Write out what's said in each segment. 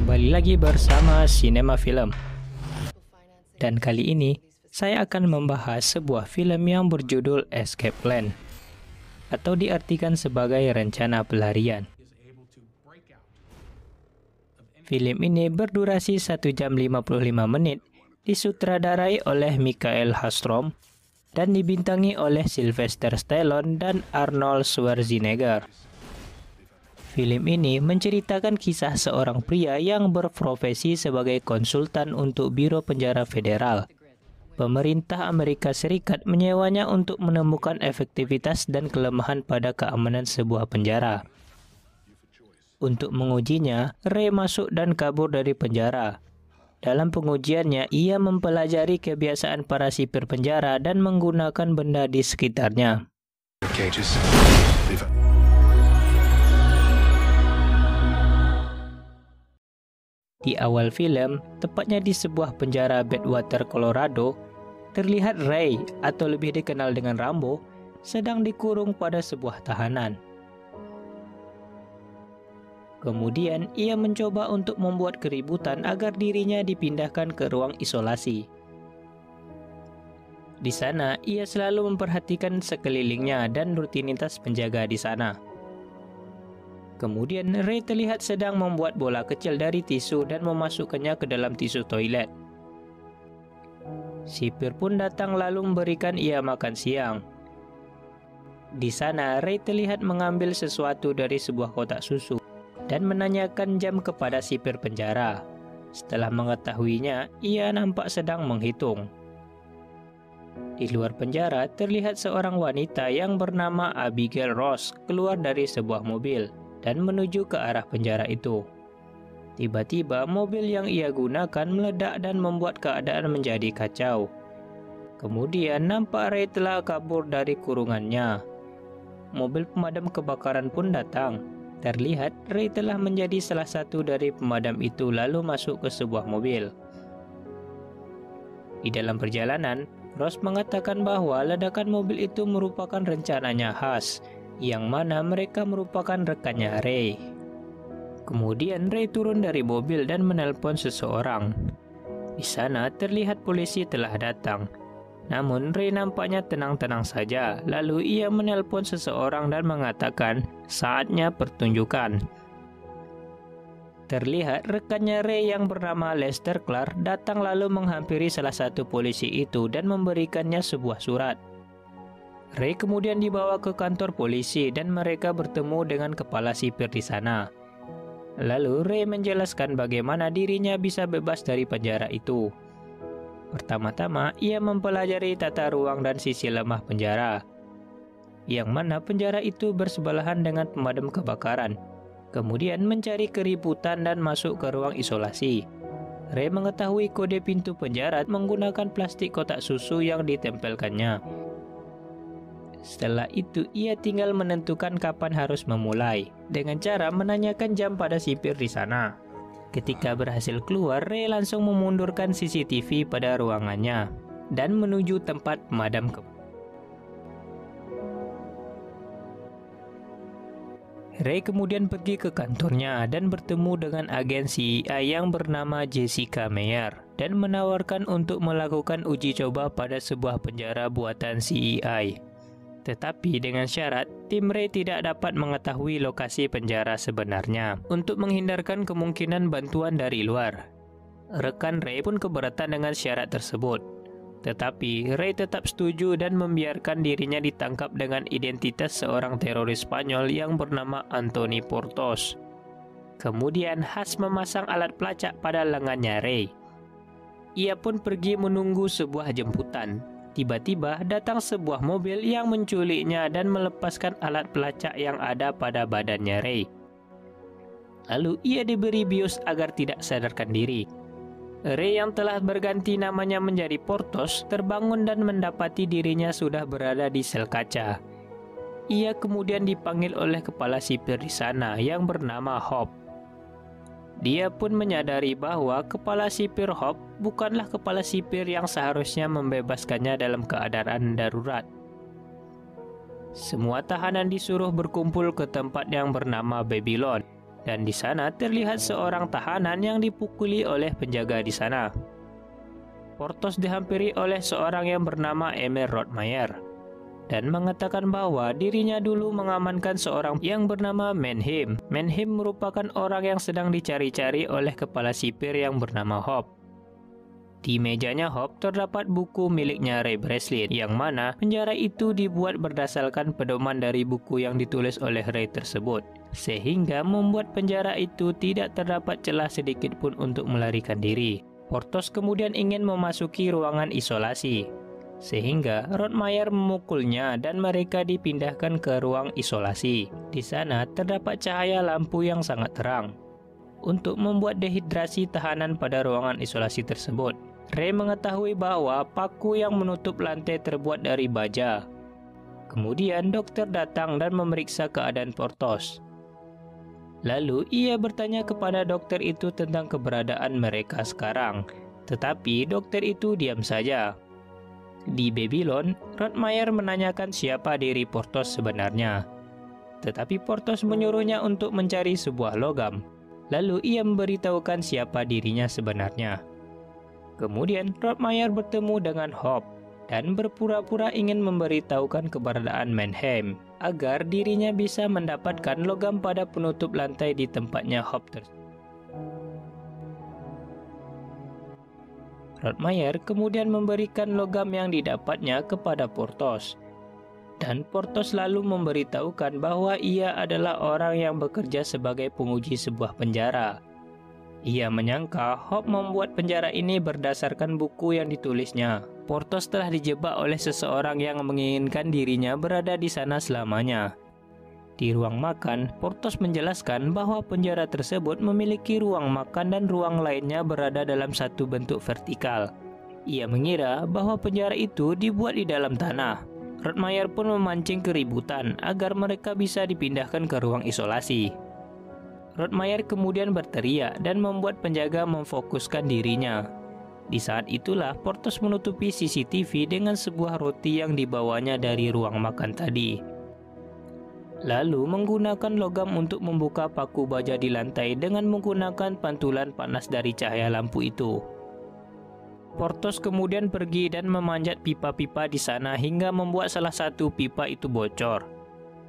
Kembali lagi bersama Cinema Film. Dan kali ini saya akan membahas sebuah film yang berjudul Escape Plan atau diartikan sebagai rencana pelarian. Film ini berdurasi 1 jam 55 menit, disutradarai oleh Michael Hastrom dan dibintangi oleh Sylvester Stallone dan Arnold Schwarzenegger. Film ini menceritakan kisah seorang pria yang berprofesi sebagai konsultan untuk Biro Penjara Federal. Pemerintah Amerika Serikat menyewanya untuk menemukan efektivitas dan kelemahan pada keamanan sebuah penjara. Untuk mengujinya, Ray masuk dan kabur dari penjara. Dalam pengujiannya, ia mempelajari kebiasaan para sipir penjara dan menggunakan benda di sekitarnya. Di awal film, tepatnya di sebuah penjara Badwater, Colorado, terlihat Ray, atau lebih dikenal dengan Rambo, sedang dikurung pada sebuah tahanan. Kemudian, ia mencoba untuk membuat keributan agar dirinya dipindahkan ke ruang isolasi. Di sana, ia selalu memperhatikan sekelilingnya dan rutinitas penjaga di sana. Kemudian Ray terlihat sedang membuat bola kecil dari tisu dan memasukkannya ke dalam tisu toilet. Sipir pun datang lalu memberikan ia makan siang. Di sana Ray terlihat mengambil sesuatu dari sebuah kotak susu dan menanyakan jam kepada sipir penjara. Setelah mengetahuinya, ia nampak sedang menghitung. Di luar penjara terlihat seorang wanita yang bernama Abigail Ross keluar dari sebuah mobil dan menuju ke arah penjara itu. Tiba-tiba mobil yang ia gunakan meledak dan membuat keadaan menjadi kacau. Kemudian nampak Ray telah kabur dari kurungannya. Mobil pemadam kebakaran pun datang. Terlihat Ray telah menjadi salah satu dari pemadam itu lalu masuk ke sebuah mobil. Di dalam perjalanan, Ross mengatakan bahwa ledakan mobil itu merupakan rencananya khas, yang mana mereka merupakan rekannya Ray. Kemudian Ray turun dari mobil dan menelpon seseorang. Di sana terlihat polisi telah datang. Namun Ray nampaknya tenang-tenang saja. Lalu ia menelpon seseorang dan mengatakan saatnya pertunjukan. Terlihat rekannya Ray yang bernama Lester Clark datang lalu menghampiri salah satu polisi itu dan memberikannya sebuah surat. Ray kemudian dibawa ke kantor polisi dan mereka bertemu dengan kepala sipir di sana. Lalu Ray menjelaskan bagaimana dirinya bisa bebas dari penjara itu. Pertama-tama, ia mempelajari tata ruang dan sisi lemah penjara, yang mana penjara itu bersebelahan dengan pemadam kebakaran. Kemudian mencari keributan dan masuk ke ruang isolasi. Ray mengetahui kode pintu penjara menggunakan plastik kotak susu yang ditempelkannya. Setelah itu, ia tinggal menentukan kapan harus memulai, dengan cara menanyakan jam pada sipir di sana. Ketika berhasil keluar, Ray langsung memundurkan CCTV pada ruangannya, dan menuju tempat pemadam kebakaran. Ray kemudian pergi ke kantornya dan bertemu dengan agen CEI yang bernama Jessica Meyer, dan menawarkan untuk melakukan uji coba pada sebuah penjara buatan CEI. Tetapi dengan syarat, tim Ray tidak dapat mengetahui lokasi penjara sebenarnya untuk menghindarkan kemungkinan bantuan dari luar. Rekan Ray pun keberatan dengan syarat tersebut. Tetapi Ray tetap setuju dan membiarkan dirinya ditangkap dengan identitas seorang teroris Spanyol yang bernama Anthony Portos. Kemudian Haas memasang alat pelacak pada lengannya Ray. Ia pun pergi menunggu sebuah jemputan. Tiba-tiba datang sebuah mobil yang menculiknya dan melepaskan alat pelacak yang ada pada badannya Ray. Lalu ia diberi bius agar tidak sadarkan diri. Ray yang telah berganti namanya menjadi Portos terbangun dan mendapati dirinya sudah berada di sel kaca. Ia kemudian dipanggil oleh kepala sipir di sana yang bernama Hope. Dia pun menyadari bahwa kepala sipir Hope bukanlah kepala sipir yang seharusnya membebaskannya dalam keadaan darurat. Semua tahanan disuruh berkumpul ke tempat yang bernama Babylon. dan di sana terlihat seorang tahanan yang dipukuli oleh penjaga di sana. Portos dihampiri oleh seorang yang bernama Emil Rothmeyer dan mengatakan bahwa dirinya dulu mengamankan seorang yang bernama Mannheim. Mannheim merupakan orang yang sedang dicari-cari oleh kepala sipir yang bernama Hope. Di mejanya Hope terdapat buku miliknya Ray Breslin, yang mana penjara itu dibuat berdasarkan pedoman dari buku yang ditulis oleh Ray tersebut, sehingga membuat penjara itu tidak terdapat celah sedikit pun untuk melarikan diri. Portos kemudian ingin memasuki ruangan isolasi, sehingga Rothmeyer memukulnya dan mereka dipindahkan ke ruang isolasi. Di sana terdapat cahaya lampu yang sangat terang untuk membuat dehidrasi tahanan pada ruangan isolasi tersebut. Ray mengetahui bahwa paku yang menutup lantai terbuat dari baja. Kemudian dokter datang dan memeriksa keadaan Portos. Lalu ia bertanya kepada dokter itu tentang keberadaan mereka sekarang, tetapi dokter itu diam saja. Di Babylon, Rothmeyer menanyakan siapa diri Portos sebenarnya, tetapi Portos menyuruhnya untuk mencari sebuah logam. Lalu ia memberitahukan siapa dirinya sebenarnya. Kemudian Rothmeyer bertemu dengan Hope dan berpura-pura ingin memberitahukan keberadaan Mannheim agar dirinya bisa mendapatkan logam pada penutup lantai di tempatnya Hope tersebut. Rothmeyer kemudian memberikan logam yang didapatnya kepada Portos, dan Portos lalu memberitahukan bahwa ia adalah orang yang bekerja sebagai penguji sebuah penjara. Ia menyangka Hope membuat penjara ini berdasarkan buku yang ditulisnya. Portos telah dijebak oleh seseorang yang menginginkan dirinya berada di sana selamanya. Di ruang makan, Portos menjelaskan bahwa penjara tersebut memiliki ruang makan dan ruang lainnya berada dalam satu bentuk vertikal. Ia mengira bahwa penjara itu dibuat di dalam tanah. Rothmeyer pun memancing keributan agar mereka bisa dipindahkan ke ruang isolasi. Rothmeyer kemudian berteriak dan membuat penjaga memfokuskan dirinya. Di saat itulah Portos menutupi CCTV dengan sebuah roti yang dibawanya dari ruang makan tadi. Lalu menggunakan logam untuk membuka paku baja di lantai dengan menggunakan pantulan panas dari cahaya lampu itu. Portos kemudian pergi dan memanjat pipa-pipa di sana hingga membuat salah satu pipa itu bocor.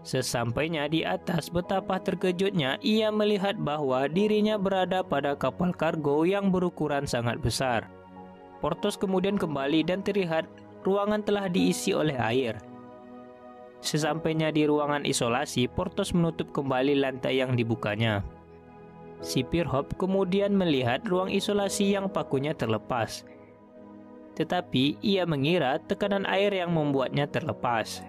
Sesampainya di atas, betapa terkejutnya ia melihat bahwa dirinya berada pada kapal kargo yang berukuran sangat besar. Portos kemudian kembali dan terlihat ruangan telah diisi oleh air. Sesampainya di ruangan isolasi, Portos menutup kembali lantai yang dibukanya. Sipir Hope kemudian melihat ruang isolasi yang pakunya terlepas, tetapi ia mengira tekanan air yang membuatnya terlepas.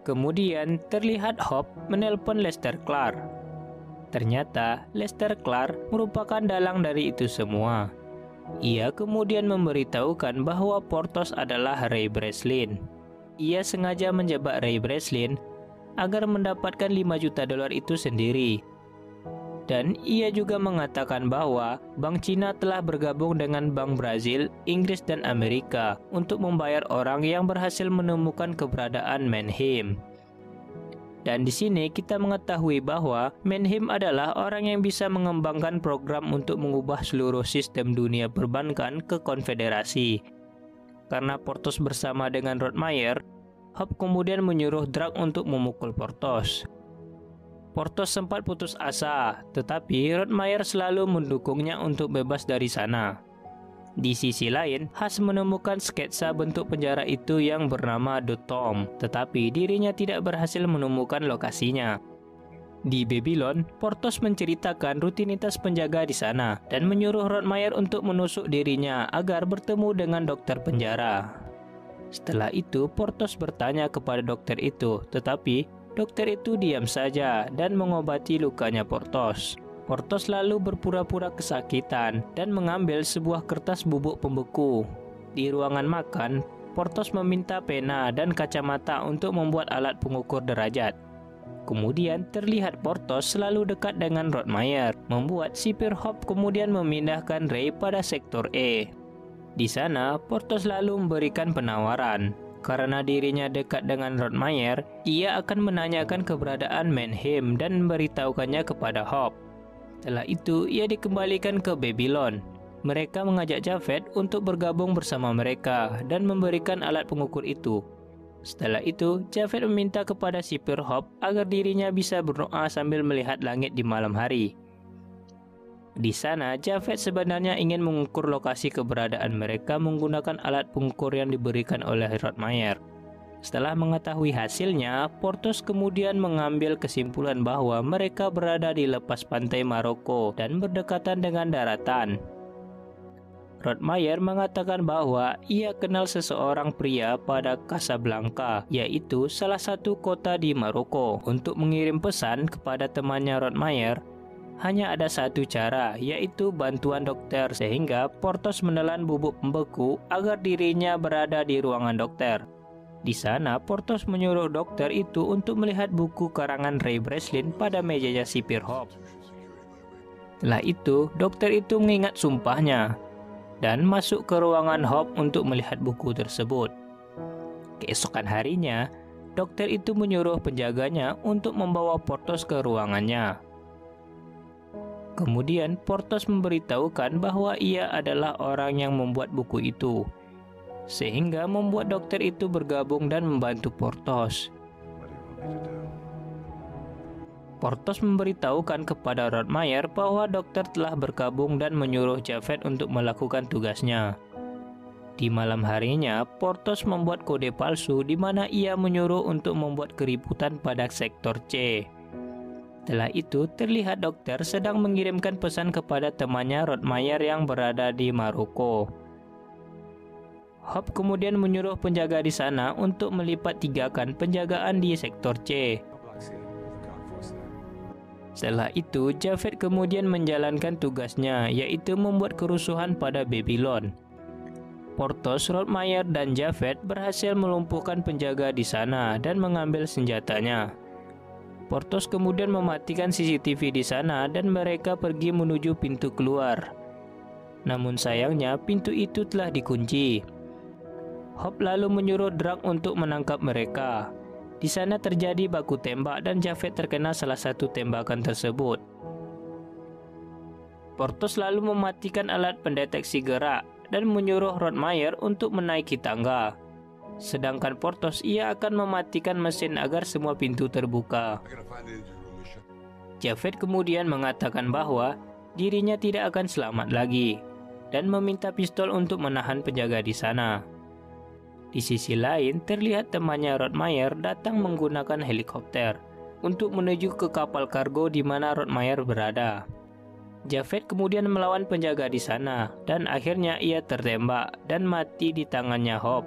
Kemudian terlihat Hope menelpon Lester Clark. Ternyata Lester Clark merupakan dalang dari itu semua. Ia kemudian memberitahukan bahwa Portos adalah Ray Breslin. Ia sengaja menjebak Ray Breslin agar mendapatkan $5 juta itu sendiri. Dan ia juga mengatakan bahwa Bank Cina telah bergabung dengan Bank Brazil, Inggris, dan Amerika untuk membayar orang yang berhasil menemukan keberadaan Mannheim. Dan di sini kita mengetahui bahwa Mannheim adalah orang yang bisa mengembangkan program untuk mengubah seluruh sistem dunia perbankan ke konfederasi. Karena Portos bersama dengan Rothmeyer, Hope kemudian menyuruh Drake untuk memukul Portos. Portos sempat putus asa, tetapi Rothmeyer selalu mendukungnya untuk bebas dari sana. Di sisi lain, Haas menemukan sketsa bentuk penjara itu yang bernama The Tomb, tetapi dirinya tidak berhasil menemukan lokasinya. Di Babylon, Portos menceritakan rutinitas penjaga di sana dan menyuruh Rothmeyer untuk menusuk dirinya agar bertemu dengan dokter penjara. Setelah itu, Portos bertanya kepada dokter itu, tetapi dokter itu diam saja dan mengobati lukanya Portos. Portos lalu berpura-pura kesakitan dan mengambil sebuah kertas bubuk pembeku. Di ruangan makan, Portos meminta pena dan kacamata untuk membuat alat pengukur derajat. Kemudian terlihat Portos selalu dekat dengan Rothmeyer, membuat sipir Hope kemudian memindahkan Ray pada sektor E. Di sana, Portos lalu memberikan penawaran. Karena dirinya dekat dengan Rothmeyer, ia akan menanyakan keberadaan Mannheim dan memberitahukannya kepada Hope. Setelah itu, ia dikembalikan ke Babylon. Mereka mengajak Japhet untuk bergabung bersama mereka dan memberikan alat pengukur itu. Setelah itu, Japhet meminta kepada sipir Hope agar dirinya bisa berdoa sambil melihat langit di malam hari. Di sana, Japhet sebenarnya ingin mengukur lokasi keberadaan mereka menggunakan alat pengukur yang diberikan oleh Rottmeier. Setelah mengetahui hasilnya, Porthos kemudian mengambil kesimpulan bahwa mereka berada di lepas pantai Maroko dan berdekatan dengan daratan. Rottmeier mengatakan bahwa ia kenal seseorang pria pada Casablanca, yaitu salah satu kota di Maroko. Untuk mengirim pesan kepada temannya Rottmeier, hanya ada satu cara, yaitu bantuan dokter, sehingga Porthos menelan bubuk pembeku agar dirinya berada di ruangan dokter. Di sana, Porthos menyuruh dokter itu untuk melihat buku karangan Ray Breslin pada mejanya sipir Hope. Setelah itu, dokter itu mengingat sumpahnya dan masuk ke ruangan Hope untuk melihat buku tersebut. Keesokan harinya, dokter itu menyuruh penjaganya untuk membawa Porthos ke ruangannya. Kemudian, Porthos memberitahukan bahwa ia adalah orang yang membuat buku itu, sehingga membuat dokter itu bergabung dan membantu Porthos. Porthos memberitahukan kepada Rottmeier bahwa dokter telah bergabung dan menyuruh Japhet untuk melakukan tugasnya. Di malam harinya, Porthos membuat kode palsu di mana ia menyuruh untuk membuat keributan pada sektor C. Setelah itu, terlihat dokter sedang mengirimkan pesan kepada temannya Rottmeier yang berada di Maroko. Hope kemudian menyuruh penjaga di sana untuk melipat tigakan penjagaan di sektor C. Setelah itu, Japhet kemudian menjalankan tugasnya, yaitu membuat kerusuhan pada Babylon. Porthos, Rottmeier, dan Japhet berhasil melumpuhkan penjaga di sana dan mengambil senjatanya. Porthos kemudian mematikan CCTV di sana dan mereka pergi menuju pintu keluar. Namun sayangnya, pintu itu telah dikunci. Hope lalu menyuruh Drac untuk menangkap mereka. Di sana terjadi baku tembak dan Japhet terkena salah satu tembakan tersebut. Porthos lalu mematikan alat pendeteksi gerak dan menyuruh Rottmeier untuk menaiki tangga. Sedangkan Porthos ia akan mematikan mesin agar semua pintu terbuka. Japhet kemudian mengatakan bahwa dirinya tidak akan selamat lagi dan meminta pistol untuk menahan penjaga di sana. Di sisi lain, terlihat temannya Rottmeier datang menggunakan helikopter untuk menuju ke kapal kargo di mana Rottmeier berada. Japhet kemudian melawan penjaga di sana dan akhirnya ia tertembak dan mati di tangannya Hope.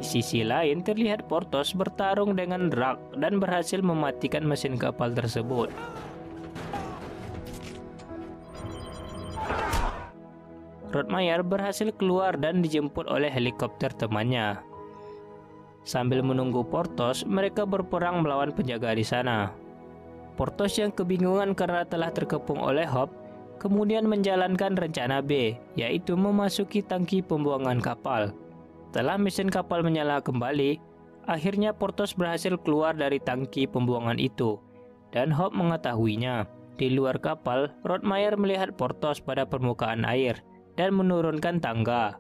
Di sisi lain, terlihat Porthos bertarung dengan Drac dan berhasil mematikan mesin kapal tersebut. Rottmeier berhasil keluar dan dijemput oleh helikopter temannya. Sambil menunggu Porthos, mereka berperang melawan penjaga di sana. Porthos yang kebingungan karena telah terkepung oleh Hope, kemudian menjalankan rencana B, yaitu memasuki tangki pembuangan kapal. Setelah mesin kapal menyala kembali, akhirnya Porthos berhasil keluar dari tangki pembuangan itu, dan Hope mengetahuinya. Di luar kapal, Rottmeier melihat Porthos pada permukaan air dan menurunkan tangga.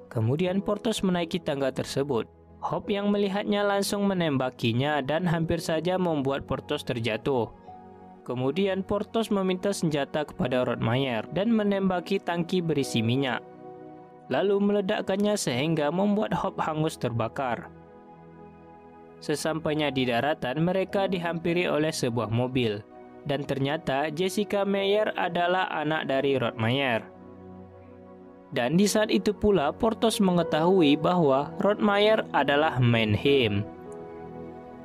Kemudian Porthos menaiki tangga tersebut. Hope yang melihatnya langsung menembakinya dan hampir saja membuat Porthos terjatuh. Kemudian Porthos meminta senjata kepada Rottmeier dan menembaki tangki berisi minyak, lalu meledakkannya sehingga membuat Hope hangus terbakar. Sesampainya di daratan, mereka dihampiri oleh sebuah mobil, dan ternyata Jessica Meyer adalah anak dari Rottmeier. Dan di saat itu pula Porthos mengetahui bahwa Rottmeier adalah Mannheim.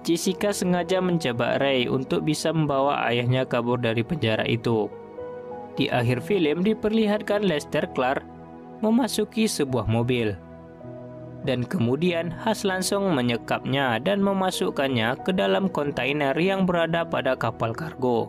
Jessica sengaja menjebak Ray untuk bisa membawa ayahnya kabur dari penjara itu. Di akhir film diperlihatkan Lester Clark memasuki sebuah mobil, dan kemudian Hush langsung menyekapnya dan memasukkannya ke dalam kontainer yang berada pada kapal kargo.